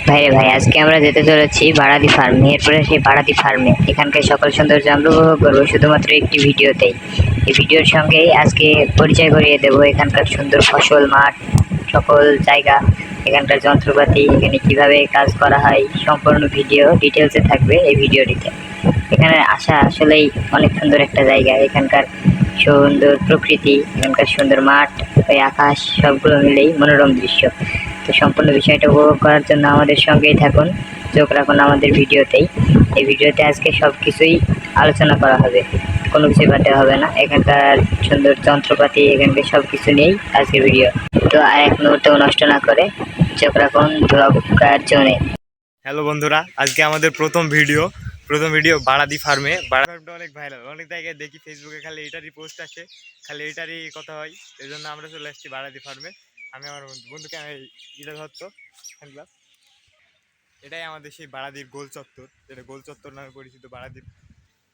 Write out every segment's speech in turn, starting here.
ভাইরে ভাই, আজকে আমরা যেতে চলেছি বারাদি ফার্ম। এরপরে সেই বারাদি ফার্মে এখানকার সকল সৌন্দর্য আমরা উপভোগ করবো শুধুমাত্র একটি ভিডিওতেই। এই ভিডিওর সঙ্গেই আজকে পরিচয় করিয়ে দেবো এখানকার সুন্দর ফসল, মাঠ, সকল জায়গা, এখানকার যন্ত্রপাতি, এখানে কিভাবে কাজ করা হয়, সম্পূর্ণ ভিডিও ডিটেলসে থাকবে এই ভিডিওটিতে। এখানে আসা আসলেই অনেক সুন্দর একটা জায়গা। এখানকার সুন্দর প্রকৃতি, এখানকার সুন্দর মাঠ, ওই আকাশ, সবগুলো মিলেই মনোরম দৃশ্য। তো সম্পূর্ণ বিষয়টা উপভোগ করার জন্য আমাদের সঙ্গেই থাকুন, চোখ রাখুন আমাদের ভিডিওতেই। এই ভিডিওতে আজকে সব কিছুই আলোচনা করা হবে, কোনো কিছু বাদ হবে না। এখানকার সুন্দর যন্ত্রপাতি, এখানকার সব কিছু নিয়েই আজকের ভিডিও। তো আর এক মুহূর্তেও নষ্ট না করে চোখ রাখুন ব্লগার জোনে। হ্যালো বন্ধুরা, আজকে আমাদের প্রথম ভিডিও বারাদি ফার্মে। ফার্মটা অনেক ভাইরাল, অনেক জায়গায় দেখি ফেসবুকে খালি এটারই পোস্ট আসে, খালি এটারই কথা হয়। এই জন্য আমরা চলে আসছি বারাদি ফার্মে। আমি আমার বন্ধুকে এটা ধরতো ক্লাস, এটাই আমাদের সেই বারাদির গোল চত্বর, যেটা গোল চত্বর নামে পরিচিত।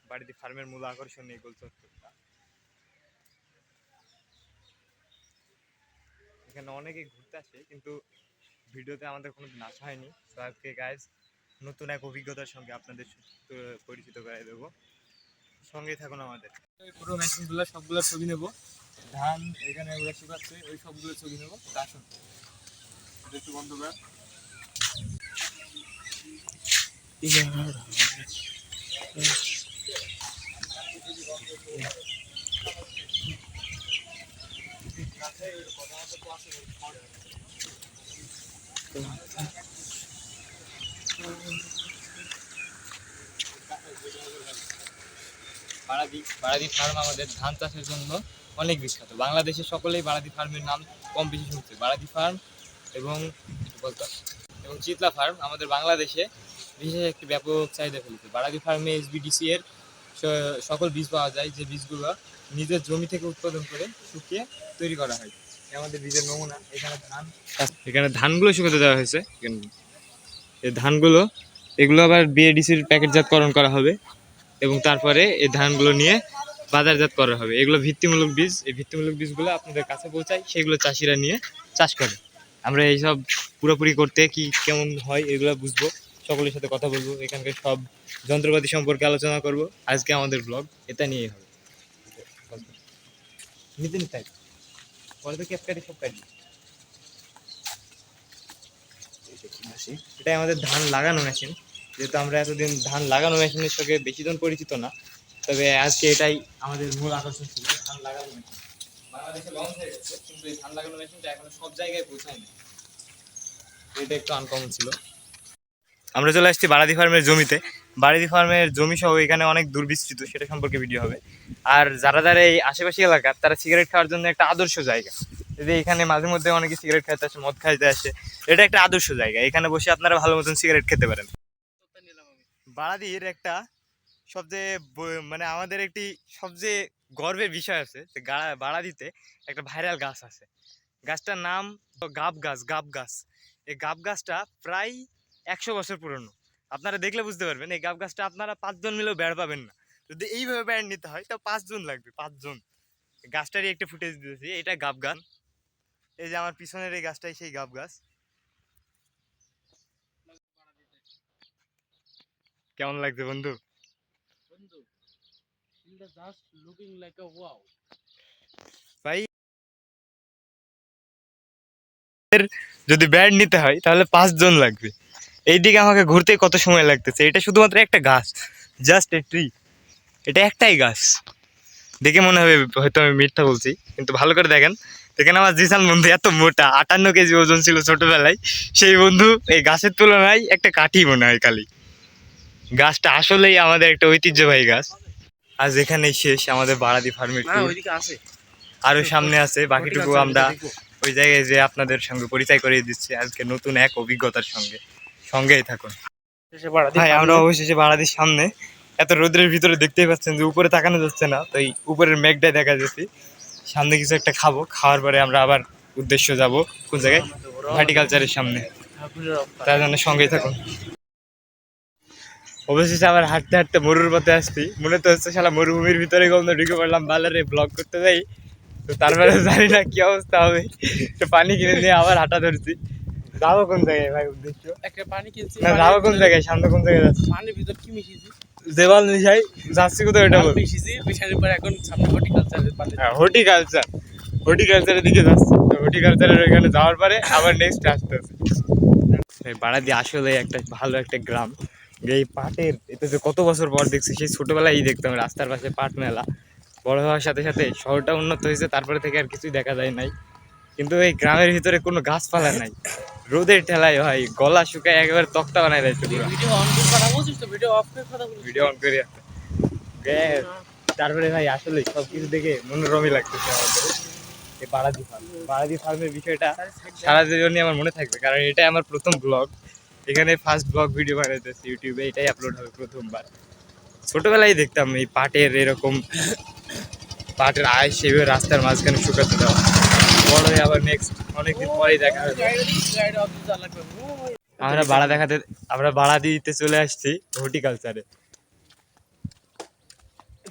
বারাদি ফার্মের মূল আকর্ষণ এই গোল চত্বরটা। এখানে অনেকে ঘুরতে আসে, কিন্তু ভিডিওতে আমাদের কোনোদিন আসা হয়নি। তো আজকে গাইজ নতুন এক অভিজ্ঞতার সঙ্গে আপনাদের পরিচিত করাই দেবো, সঙ্গেই থাকুন আমাদের। পুরো মেশিনগুলো সবগুলো ছবি নেবো, ধান এখানে ওরা শুকাচ্ছে, ওই সবগুলো ছবি নেবো। আসুন একটু বন্ধ কর। বারাদি ফার্ম আমাদের ধান চাষের জন্য অনেক বিখ্যাত। বাংলাদেশের সকলেই বারাদি ফার্মের নাম কম বেশি শুনছে। বারাদি ফার্ম এবং চিতলা ফার্ম আমাদের বাংলাদেশে বিশেষ একটি ব্যাপক চাহিদা ফেলেছে। বারাদি ফার্মে এসবিডিসি এর সকল বীজ পাওয়া যায়, যে বীজগুলো নিজের জমি থেকে উৎপাদন করে শুকিয়ে তৈরি করা হয়। আমাদের বীজের নমুনা এখানে ধানগুলো শুকাতে দেওয়া হয়েছে। এই ধানগুলো এগুলো আবার বিএডিসির প্যাকেটজাতকরণ করা হবে এবং তারপরে এই ধানগুলো নিয়ে বাজারজাত করা হবে। এগুলো ভিত্তিমূলক বীজ। এই ভিত্তিমূলক বীজগুলো আপনাদের কাছে পৌঁছায়, সেগুলো চাষিরা নিয়ে চাষ করে। আমরা এইসব পুরোপুরি করতে কি কেমন হয় এগুলো বুঝবো, সকলের সাথে কথা বলবো, এখানকার সব যন্ত্রপাতি সম্পর্কে আলোচনা করব। আজকে আমাদের ব্লগ এটা নিয়ে হবে। নিতেন তাই পরে তো ক্যাপকারি সব কাটি। এটাই আমাদের ধান লাগানো মেশিন। যেহেতু আমরা এতদিন ধান লাগানো মেশিনের সঙ্গে বেশি জন পরিচিত না, তবে আজকে এটাই আমাদের মূল আকর্ষণ ছিল, ধান লাগানো মেশিন। বাংলাদেশে লঞ্চ হয়ে গেছে, কিন্তু এই ধান লাগানো মেশিনটা এখন সব জায়গায় পৌঁছায়নি। এটা একটু আনকমন ছিল। আমরা চলে আসছি বারাদি ফার্মের জমিতে। বারাদি ফার্মের জমি সহ এখানে অনেক দূর বিস্তৃত, সেটা সম্পর্কে ভিডিও হবে। আর যারা যারা এই আশেপাশি এলাকার, তারা সিগারেট খাওয়ার জন্য একটা আদর্শ জায়গা। যদি এখানে মাঝে মধ্যে অনেকে সিগারেট খাইতে আসে, মদ খাইতে আসে, এটা একটা আদর্শ জায়গা। এখানে বসে আপনারা ভালো মতন সিগারেট খেতে পারেন। বারাদির একটা সবচেয়ে মানে আমাদের একটি সবচেয়ে গর্বের বিষয় আছে যে বারাদিতে একটা ভাইরাল গাছ আছে। গাছটার নাম গাব গাছ। এই গাব গাছটা প্রায় 100 বছর পুরনো। আপনারা দেখলে বুঝতে পারবেন। এই গাব গাছটা আপনারা 5 জন মিলেও বেড় পাবেন না। যদি এইভাবে বেড় নিতে হয় তো 5 জন লাগবে, 5 জন। গাছটারই একটা ফুটেজ দিয়েছি, এটা গাব গাছ। এই যে আমার পিছনের এই গাছটাই সেই গাব গাছ। কেমন লাগছে বন্ধু? ভাই যদি ব্যাড নিতে হয় তাহলে 5 জন লাগবে। এইদিকে আমাকে ঘুরতে কত সময় লাগতেছে। এটা শুধুমাত্র একটা গাছ, জাস্ট এ ট্রি। এটা একটাই গাছ। দেখে মনে হবে হয়তো আমি মিথ্যা বলছি, কিন্তু ভালো করে দেখেন। দেখেন আমার জিসান বন্ধু এত মোটা, 58 কেজি ওজন ছিল ছোটবেলায়। সেই বন্ধু এই গাছের তুলনায় একটা কাঠি মনে হয় খালি। গাছটা আসলেই আমাদের একটা ঐতিহ্যবাহী গাছ। আজ এখানেই শেষ আমাদের বারাদি ফার্মের ট্যুর। আরো সামনে আছে, বাকিটুকু আমরা ওই জায়গায় যে আপনাদের সঙ্গে পরিচয় করিয়ে দিচ্ছি আজকে নতুন এক অভিজ্ঞতার সঙ্গে। সঙ্গেই থাকুন ভাই। আমরা অবশেষে বারাদির সামনে। এত রোদ্রের ভিতরে দেখতেই পাচ্ছেন যে উপরে তাকানো যাচ্ছে না, তো এই উপরের মেঘটাই দেখা যাচ্ছে। সামনে কিছু একটা খাবো, খাওয়ার পরে আমরা আবার উদ্দেশ্য যাব কোন জায়গায়, ভার্টিকালচারের সামনে। তার জন্য সঙ্গেই থাকুন। অবশেষে আবার হাঁটতে হাঁটতে মরুর পথে আসছি। মনে তো হচ্ছে শালা মরুভূমির ভিতরে কখনো ঢুকে পড়লাম, বালারে ব্লগ করতে যাই। তো তারপরে জানি না কি অবস্থা হবে, তো পানি কিনে নিয়ে আবার হাঁটা ধরছি। যাবো কোন জায়গায় ভাই উদ্দেশ্য? একটা পানি কিনছি, না যাবো কোন জায়গায়, সামনে কোন জায়গায় যাচ্ছি? পানির ভিতর কি মিশিয়েছি? দেওয়াল মিশাই যাচ্ছি কোথায় ওটা বল। মিশিয়েছি, মিশানোর পর এখন সামনে হর্টিকালচারের পানি। হ্যাঁ হর্টিকালচারের দিকে যাচ্ছে। তো হর্টিকালচারের ওইখানে যাওয়ার পরে আবার নেক্সট আসতেছে। বাড়াদি আসলে একটা ভালো একটা গ্রাম। এই পাটের এটা যে কত বছর পর দেখছি, সেই ছোটবেলায় দেখতাম রাস্তার পাশে পাট মেলা। বড় হওয়ার সাথে সাথে শহরটা উন্নত হয়েছে, তারপরে থেকে আর কিছুই দেখা যায় নাই। কিন্তু এই গ্রামের ভিতরে কোনো গাছপালা নাই, রোদের ঠেলায় ভাই গলা শুকায় একেবারে তক্তা বানায় দিচ্ছে পুরো। ভিডিও অন করে কথা বলছিস তো? ভিডিও অফ করে কথা বলছিস? ভিডিও অন করে তারপরে ভাই আসলে সবকিছু দেখে মনোরমই লাগতেছে আমাদের। এই বাড়াদি ফার্মের বিষয়টা সারা জীবনই আমার মনে থাকবে, কারণ এটাই আমার প্রথম ব্লগ। এখানে ফার্স্ট ব্লগ ভিডিও বানাইতেছি ইউটিউবে, এটাই আপলোড হবে প্রথমবার। ছোটবেলায় দেখতাম এই পাটের এরকম পাটের আয় সেভাবে রাস্তার মাঝখানে শুকাতে দেওয়া। বড় হয়ে আবার নেক্সট অনেকদিন পরেই দেখা হবে। আমরা ভাড়া দিতে চলে আসছি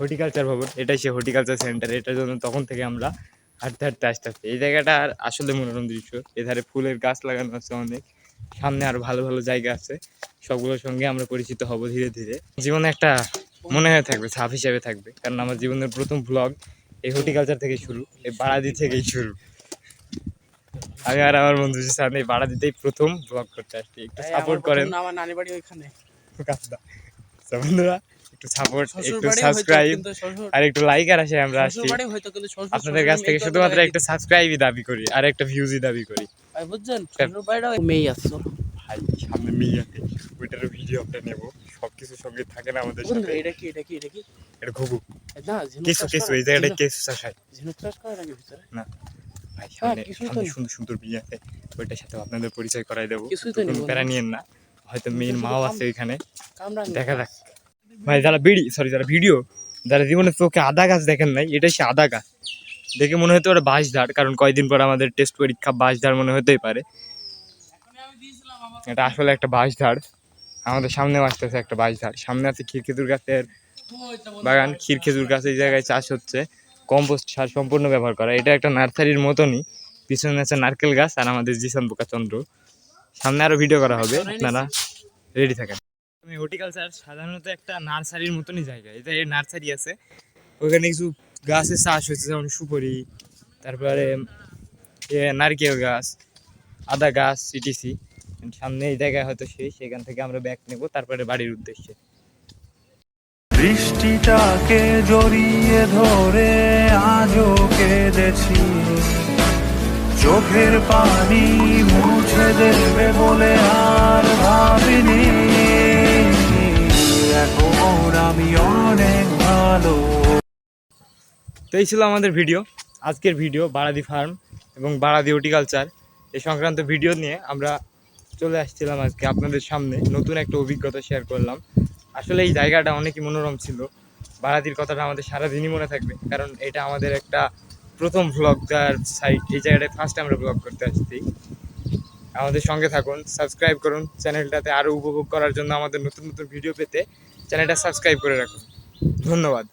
হর্টিকালচার ভবন। এটাই সে হর্টিকালচার সেন্টার। এটার জন্য তখন থেকে আমরা হাঁটতে হাঁটতে আসতে আসতে। এই জায়গাটা আর আসলে মনোরম দৃশ্য। এধারে ফুলের গাছ লাগানো আছে অনেক, সামনে আরো ভালো ভালো জায়গা আছে। সবগুলোর সঙ্গে আমরা পরিচিত হব ধীরে ধীরে। জীবনে একটা মনে হয়ে থাকবে, ছাপ হিসেবে থাকবে, কারণ আমার জীবনের প্রথম ব্লগ এই হর্টিকালচার থেকে শুরু, এই বাড়াদি থেকেই শুরু। আমি আর আমার বন্ধুদের সাথে এই বাড়াদিতেই প্রথম ব্লগ করতে আসছি। একটু সাপোর্ট করেন। আমার নানি বাড়ি ওইখানে। বন্ধুরা একটু সাপোর্ট, একটু সাবস্ক্রাইব আর একটু লাইক আর আসে আমরা আসছি আপনাদের কাছ থেকে। শুধুমাত্র একটা সাবস্ক্রাইবই দাবি করি আর একটা ভিউজই দাবি করি। ভাই বুঝছেন, শ্বশুর বাড়িটা মেয়ে আসছো ভাই সামনে মেয়ে আছে, ওইটার ভিডিও আমরা নেব। সবকিছু সঙ্গে থাকে না আমাদের সাথে। এটা কি এটা ঘুঘু না কিছু এই জায়গাটা কেসু চাষ হয় ঝিনুক চাষ করে নাকি ভিতরে? না ভাই, সামনে কিছুই তো সামনে নেই। সুন্দর সুন্দর বিয়ে আছে, ওইটার সাথে আপনাদের পরিচয় করাই দেবো। কিছুই তো নেই কোনো বন্ধু। প্যারা নিয়েন না, হয়তো মেয়ের মাও আছে ওইখানে, কামরাঙ্গা। দেখা যাক। ভাই যারা ভিডিও, যারা জীবনে চোখে আদা গাছ দেখেন নাই, এটাই সে আদা গাছ। দেখে মনে হতো ওটা বাঁশঝাড়, কারণ কয়দিন পর আমাদের টেস্ট পরীক্ষা, বাঁশঝাড় মনে হতেই পারে। এটা আসলে একটা বাঁশঝাড়। আমাদের সামনে আসতেছে একটা বাঁশঝাড়, সামনে আছে ক্ষীরখেজুর গাছের বাগান। ক্ষীরখেজুর গাছ এই জায়গায় চাষ হচ্ছে, কম্পোস্ট সার সম্পূর্ণ ব্যবহার করা। এটা একটা নার্সারির মতনই। পিছনে আছে নারকেল গাছ আর আমাদের জিসান বোকা চন্দ্র। সামনে আরো ভিডিও করা হবে, আপনারা রেডি থাকেন। হর্টিকালচার সাধারণত একটা নার্সারির মতনই জায়গা। এটা এই নার্সারি আছে, ওইখানে কিছু গাছের চাষ হয়েছে, যেমন সুপারি, তারপরে নারকেল গাছ, আদা গাছ, ইটিসি। সামনে এই জায়গায় হয়তো সেখান থেকে আমরা ব্যাগ নেব, তারপরে বাড়ির উদ্দেশ্যে। বৃষ্টিটাকে জড়িয়ে ধরে আজও কেঁদেছি, চোখের পানি মুছে দেবে বলে আর ভাবিনি। এখন আমি অনেক ভালো। তো এই ছিল আমাদের ভিডিও, আজকের ভিডিও বাড়াদি ফার্ম এবং বাড়াদি হর্টিকালচার এই সংক্রান্ত ভিডিও নিয়ে আমরা চলে আসছিলাম আজকে আপনাদের সামনে। নতুন একটা অভিজ্ঞতা শেয়ার করলাম। আসলে এই জায়গাটা অনেকই মনোরম ছিল। বাড়াদির কথাটা আমাদের সারাদিনই মনে থাকবে, কারণ এটা আমাদের একটা প্রথম ভ্লগার সাইট। এই জায়গাটায় ফার্স্ট আমরা ব্লগ করতে আসছি। আমাদের সঙ্গে থাকুন, সাবস্ক্রাইব করুন চ্যানেলটাতে। আরও উপভোগ করার জন্য আমাদের নতুন নতুন ভিডিও পেতে চ্যানেলটা সাবস্ক্রাইব করে রাখুন। ধন্যবাদ।